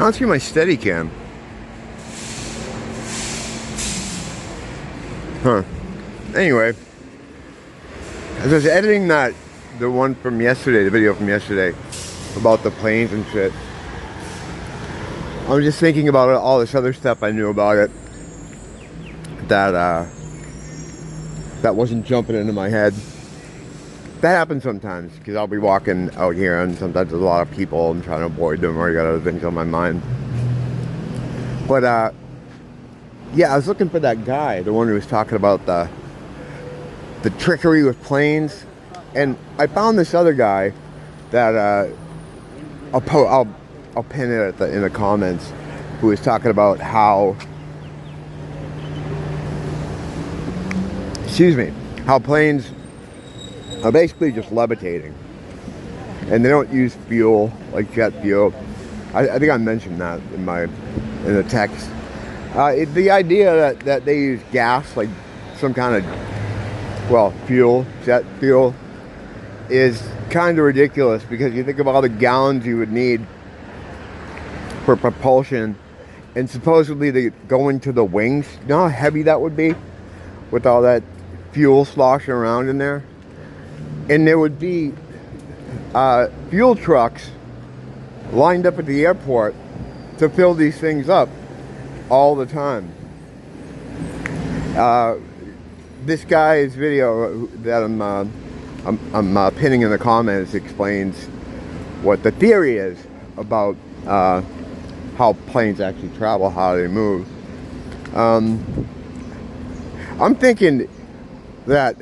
don't see my Steadicam. Huh. Anyway, as I was editing the one from yesterday, the video from yesterday, about the planes and shit, I was just thinking about all this other stuff I knew about it that wasn't jumping into my head. That happens sometimes, because I'll be walking out here and sometimes there's a lot of people and I'm trying to avoid them, or I got other things on my mind. But yeah, I was looking for that guy, the one who was talking about the trickery with planes, and I found this other guy that I'll pin it in the comments, who was talking about how, how planes are basically just levitating, and they don't use fuel like jet fuel. I think I mentioned that in the text. The idea that they use gas, like some kind of, well, fuel, jet fuel, is kind of ridiculous, because you think of all the gallons you would need for propulsion, and supposedly they go into the wings. You know how heavy that would be with all that fuel sloshing around in there? And there would be fuel trucks lined up at the airport to fill these things up all the time. This guy's video that I'm pinning in the comments explains what the theory is about how planes actually travel, how they move. I'm thinking that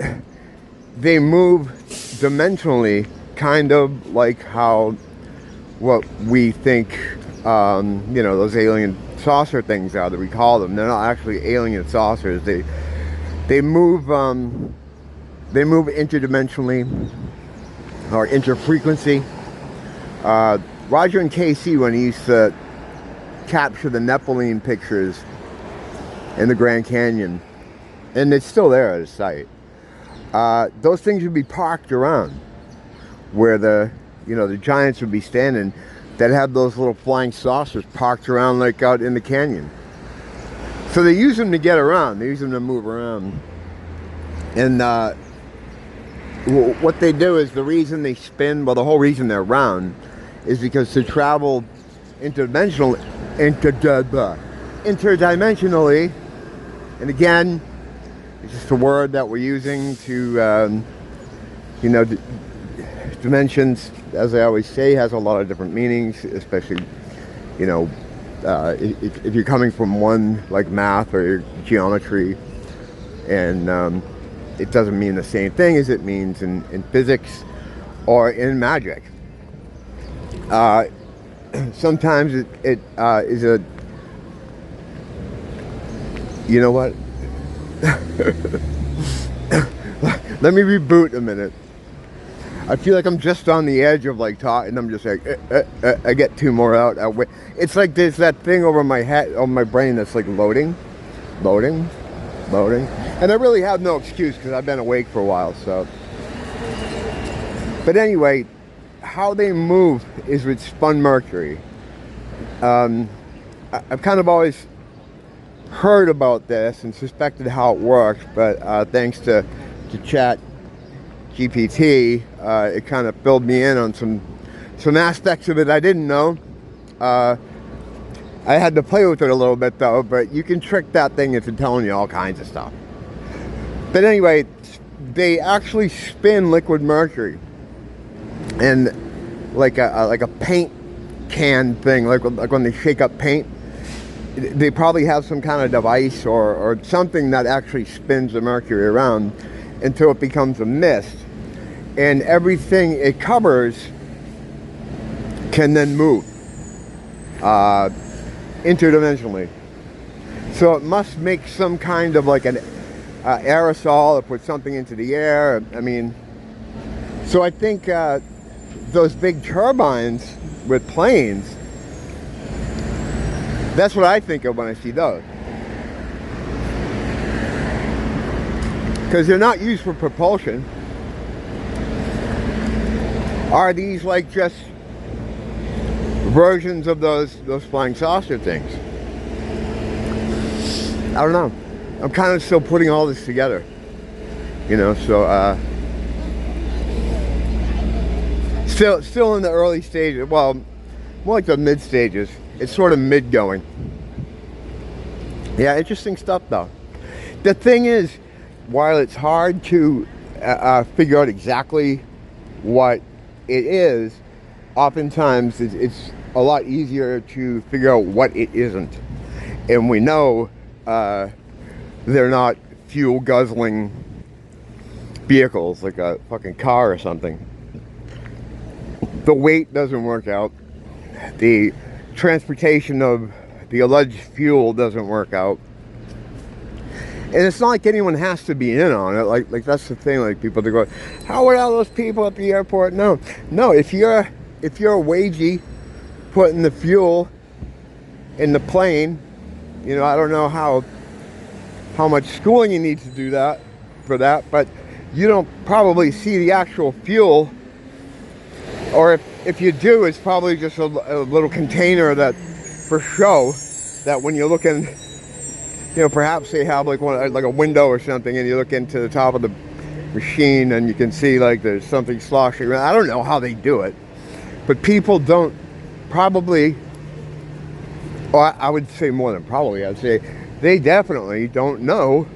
they move dimensionally, kind of like how what we think, you know, those alien saucer things are that we call them. They're not actually alien saucers. They move interdimensionally or interfrequency. Roger and KC, when he used to capture the Nephilim pictures in the Grand Canyon, and it's still there at his site, those things would be parked around where the giants would be standing, that have those little flying saucers parked around like out in the canyon. So they use them to get around. They use them to move around. And what they do is, the reason they spin, well, the whole reason they're round is because to travel interdimensionally, and again, it's just a word that we're using to, you know, dimensions, as I always say, has a lot of different meanings, especially, you know, if you're coming from one, like math or geometry, and it doesn't mean the same thing as it means in physics or in magic. Sometimes it is a, you know what? Let me reboot a minute. I feel like I'm just on the edge of like talking. I'm just like, I get two more out. It's like there's that thing over my head, on my brain, that's like loading. And I really have no excuse, because I've been awake for a while, so. But anyway, how they move is with spun mercury. I've kind of always heard about this and suspected how it works, but thanks to Chat GPT, it kind of filled me in on some aspects of it I didn't know. I had to play with it a little bit though, but you can trick that thing into telling you all kinds of stuff. But anyway, they actually spin liquid mercury, and like a paint can thing, like when they shake up paint, they probably have some kind of device or something that actually spins the mercury around until it becomes a mist, and everything it covers can then move interdimensionally. So it must make some kind of like an aerosol, or put something into the air. I mean, so I think those big turbines with planes, that's what I think of when I see those. Because they're not used for propulsion. Are these like just versions of those flying saucer things. I don't know. I'm kind of still putting all this together, you know. So still in the early stages. Well, more like the mid stages. It's sort of mid going. Yeah, interesting stuff though. The thing is, while it's hard to figure out exactly what it is, oftentimes it's a lot easier to figure out what it isn't. And we know they're not fuel guzzling vehicles like a fucking car or something. The weight doesn't work out. The transportation of the alleged fuel doesn't work out. And it's not like anyone has to be in on it. Like that's the thing. Like people that go, how are all those people at the airport? No, if you're a wagey putting the fuel in the plane, you know, I don't know how much schooling you need to do that for that, but you don't probably see the actual fuel, or if you do, it's probably just a little container that for show, that when you're looking, you know, perhaps they have like a window or something, and you look into the top of the machine and you can see like there's something sloshing around. I don't know how they do it, but people don't probably, or I would say more than probably, I'd say they definitely don't know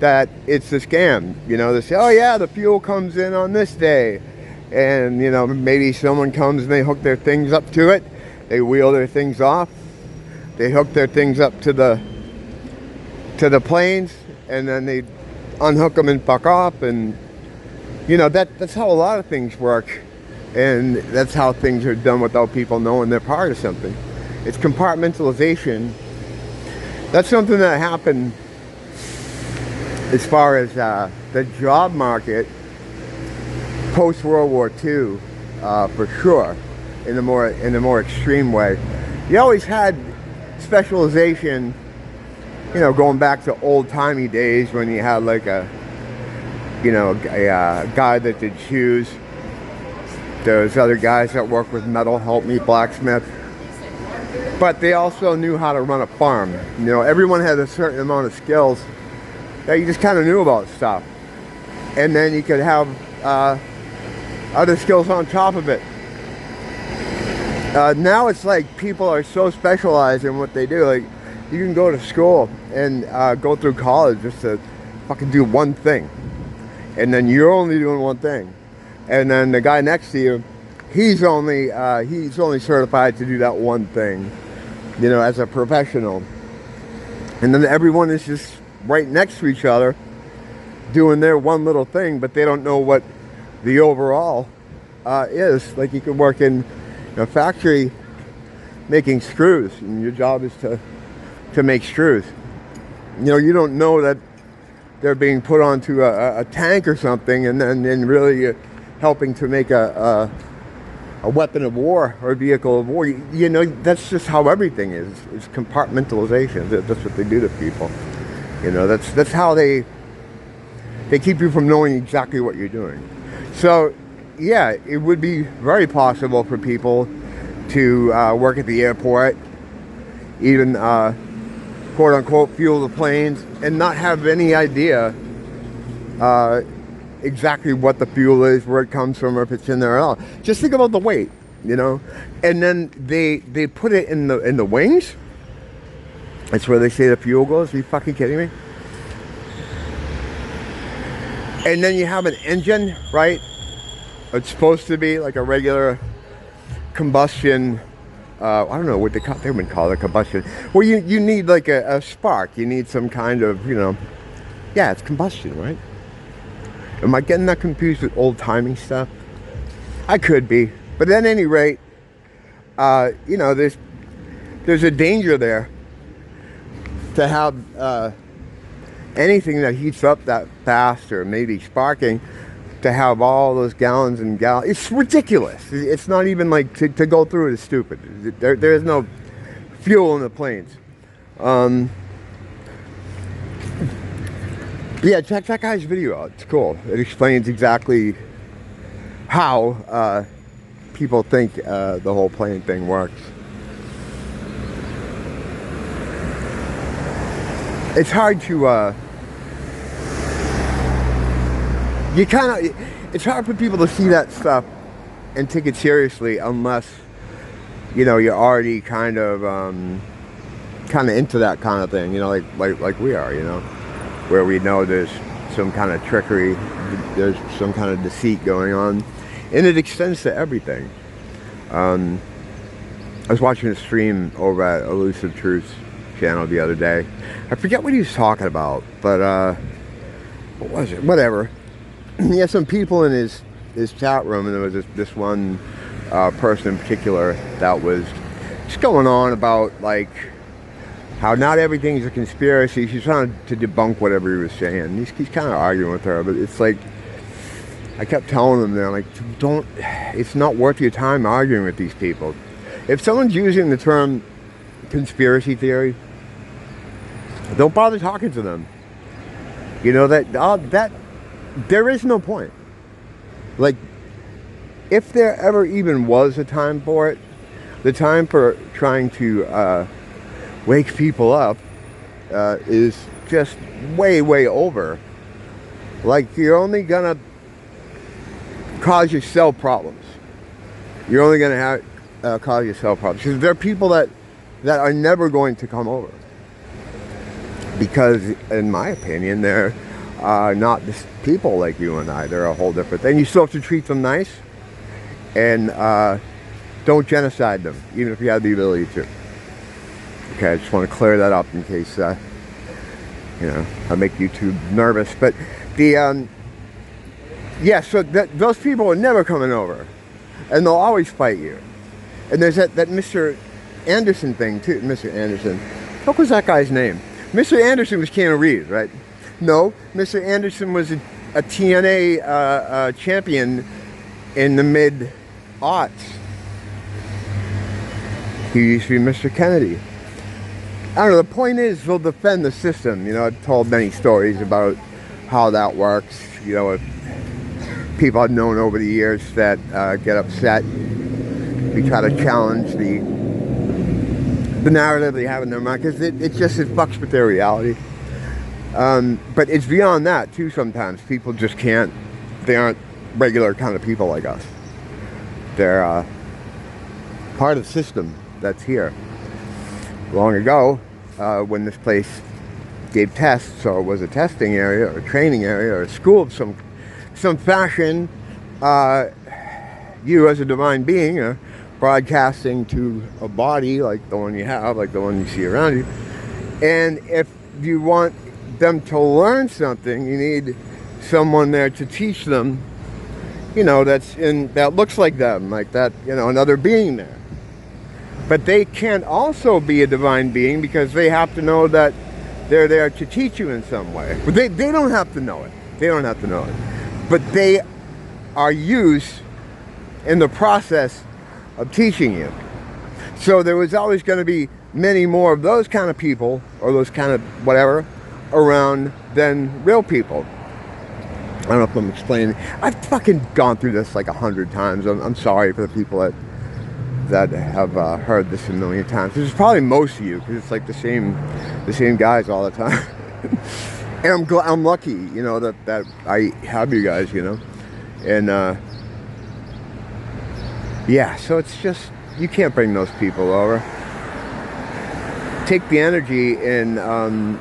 that it's a scam. You know, they say, oh yeah, the fuel comes in on this day, and you know, maybe someone comes and they hook their things up to it, they wheel their things off, they hook their things up to the planes, and then they unhook them and fuck off. And you know, that's how a lot of things work, and that's how things are done without people knowing they're part of something. It's compartmentalization. That's something that happened as far as the job market post World War II, for sure, in a more extreme way. You always had specialization, you know, going back to old-timey days when you had like a guy that did shoes. There's other guys that work with metal, help me, blacksmith. But they also knew how to run a farm. You know, everyone had a certain amount of skills that you just kind of knew about stuff. And then you could have other skills on top of it. Now it's like people are so specialized in what they do. Like, you can go to school and go through college just to fucking do one thing. And then you're only doing one thing. And then the guy next to you, he's only certified to do that one thing, you know, as a professional. And then everyone is just right next to each other doing their one little thing, but they don't know what the overall is. Like, you could work in a factory making screws, and your job is to make screws. You know, you don't know that they're being put onto a tank or something, and then really helping to make a weapon of war or a vehicle of war. You know, that's just how everything is. It's compartmentalization. That's what they do to people. You know, that's how they keep you from knowing exactly what you're doing. So, yeah, it would be very possible for people to work at the airport, even quote unquote fuel the planes, and not have any idea exactly what the fuel is, where it comes from, or if it's in there at all. Just think about the weight, you know. And then they put it in the wings. That's where they say the fuel goes. Are you fucking kidding me? And then you have an engine, right? It's supposed to be like a regular combustion. I don't know what they would call it, combustion. Well, you need like a spark. You need some kind of, you know, yeah, it's combustion, right? Am I getting that confused with old-timey stuff? I could be. But at any rate, you know, there's a danger there to have anything that heats up that fast, or maybe sparking, to have all those gallons and gallons. It's ridiculous. It's not even like, to go through it is stupid. There is no fuel in the planes. Yeah, check that guy's video out. It's cool. It explains exactly how people think the whole plane thing works. It's hard to it's hard for people to see that stuff and take it seriously unless, you know, you're already kind of into that kind of thing, you know, like we are, you know, where we know there's some kind of trickery, there's some kind of deceit going on, and it extends to everything. I was watching a stream over at Elusive Truth's channel the other day. I forget what he was talking about, but what was it? Whatever. He had some people in his chat room, and there was this one person in particular that was just going on about, like, how not everything's a conspiracy. She's trying to debunk whatever he was saying. He's kind of arguing with her, but it's like, I kept telling him there, like, it's not worth your time arguing with these people. If someone's using the term conspiracy theory, don't bother talking to them. You know, that there is no point. Like, if there ever even was a time for it, the time for trying to wake people up is just way over. Like, you're only gonna cause yourself problems. You're only gonna cause yourself problems, because there are people that are never going to come over, because in my opinion they're not just people like you and I. They're a whole different thing. You still have to treat them nice, and don't genocide them, even if you have the ability to. Okay, I just want to clear that up in case you know, I make YouTube nervous. But the yeah, so those people are never coming over, and they'll always fight you. And there's that Mr. Anderson thing too. Mr. Anderson, what was that guy's name? Mr. Anderson was Keanu Reeves, right? No, Mr. Anderson was a TNA champion in the mid-aughts. He used to be Mr. Kennedy. I don't know, the point is, they'll defend the system. You know, I've told many stories about how that works. You know, if people I've known over the years that get upset, we try to challenge the narrative they have in their mind, because it fucks with their reality. But it's beyond that too. Sometimes people just can't. They aren't regular kind of people like us. They're part of the system that's here. Long ago, when this place gave tests, or was a testing area or a training area or a school of some fashion, you as a divine being are broadcasting to a body like the one you have, like the one you see around you. And if you want them to learn something, you need someone there to teach them, you know, that looks like them, like that, you know, another being there. But they can't also be a divine being, because they have to know that they're there to teach you in some way. But they don't have to know it. They don't have to know it. But they are used in the process of teaching you. So there was always going to be many more of those kind of people, or those kind of whatever, around than real people. I don't know if I'm explaining. I've fucking gone through this like 100 times. I'm sorry for the people that have heard this a million times. This is probably most of you, because it's like the same guys all the time. And I'm lucky, you know, that I have you guys, you know. And yeah, so it's just, you can't bring those people over. Take the energy and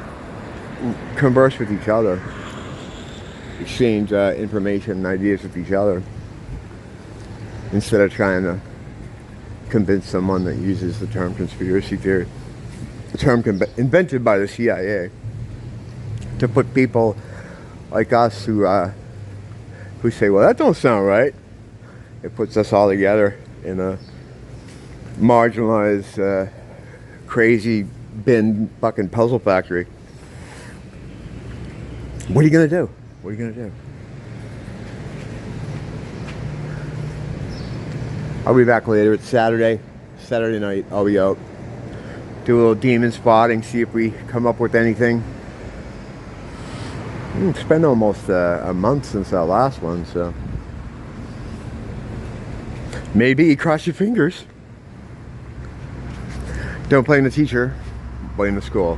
converse with each other. Exchange information and ideas with each other, instead of trying to convince someone that uses the term conspiracy theory, a term invented by the CIA, to put people like us who say, well, that don't sound right. It puts us all together in a marginalized, crazy bin fucking puzzle factory. What are you gonna do? What are you gonna do? I'll be back later. It's Saturday night. I'll be out. Do a little demon spotting, see if we come up with anything. It's been almost a month since that last one, so Maybe, cross your fingers. Don't blame the teacher, blame the school.